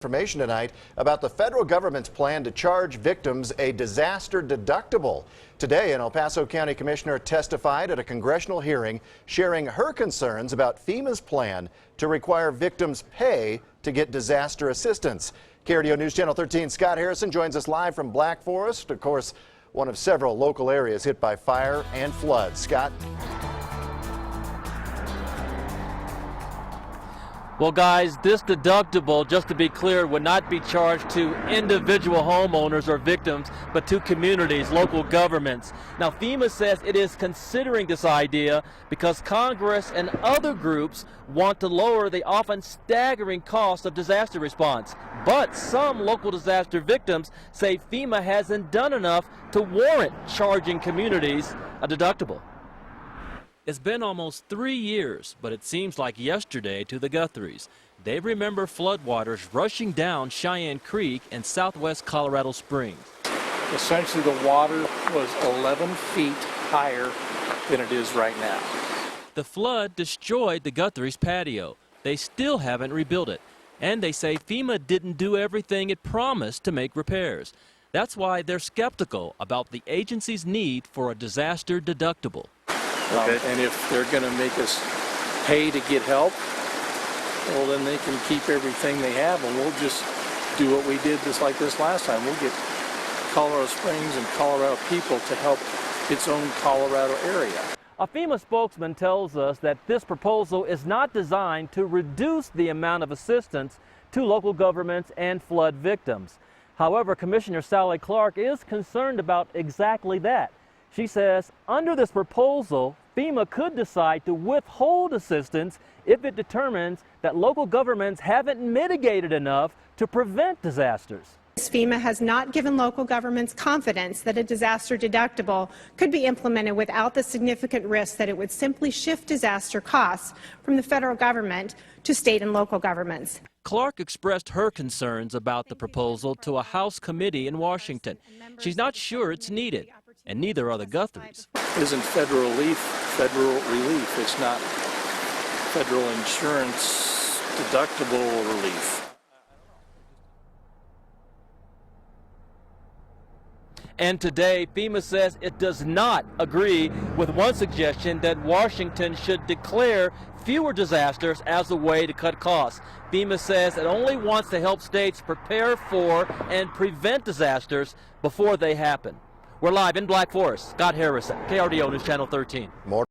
Information tonight about the federal government's plan to charge victims a disaster deductible. Today, an El Paso County commissioner testified at a congressional hearing, sharing her concerns about FEMA's plan to require victims pay to get disaster assistance. KRDO News Channel 13 Scott Harrison joins us live from Black Forest, of course, one of several local areas hit by fire and flood. Scott? Well, guys, this deductible, just to be clear, would not be charged to individual homeowners or victims, but to communities, local governments. Now, FEMA says it is considering this idea because Congress and other groups want to lower the often staggering cost of disaster response. But some local disaster victims say FEMA hasn't done enough to warrant charging communities a deductible. It's been almost 3 years, but it seems like yesterday to the Guthries. They remember floodwaters rushing down Cheyenne Creek in southwest Colorado Springs. Essentially, the water was 11 feet higher than it is right now. The flood destroyed the Guthries patio. They still haven't rebuilt it, and they say FEMA didn't do everything it promised to make repairs. That's why they're skeptical about the agency's need for a disaster deductible. And if they're going to make us pay to get help, well, then they can keep everything they have, and we'll just do what we did just like this last time. We'll get Colorado Springs and Colorado people to help its own Colorado area. A FEMA spokesman tells us that this proposal is not designed to reduce the amount of assistance to local governments and flood victims. However, Commissioner Sallie Clark is concerned about exactly that. She says under this proposal, FEMA could decide to withhold assistance if it determines that local governments haven't mitigated enough to prevent disasters. FEMA has not given local governments confidence that a disaster deductible could be implemented without the significant risk that it would simply shift disaster costs from the federal government to state and local governments. Clark expressed her concerns about the proposal to a House committee in Washington. She's not sure it's needed, and neither are the Guthries. Isn't federal relief. It's not federal insurance deductible relief. And today, FEMA says it does not agree with one suggestion that Washington should declare fewer disasters as a way to cut costs. FEMA says it only wants to help states prepare for and prevent disasters before they happen. We're live in Black Forest. Scott Harrison, KRDO News Channel 13. More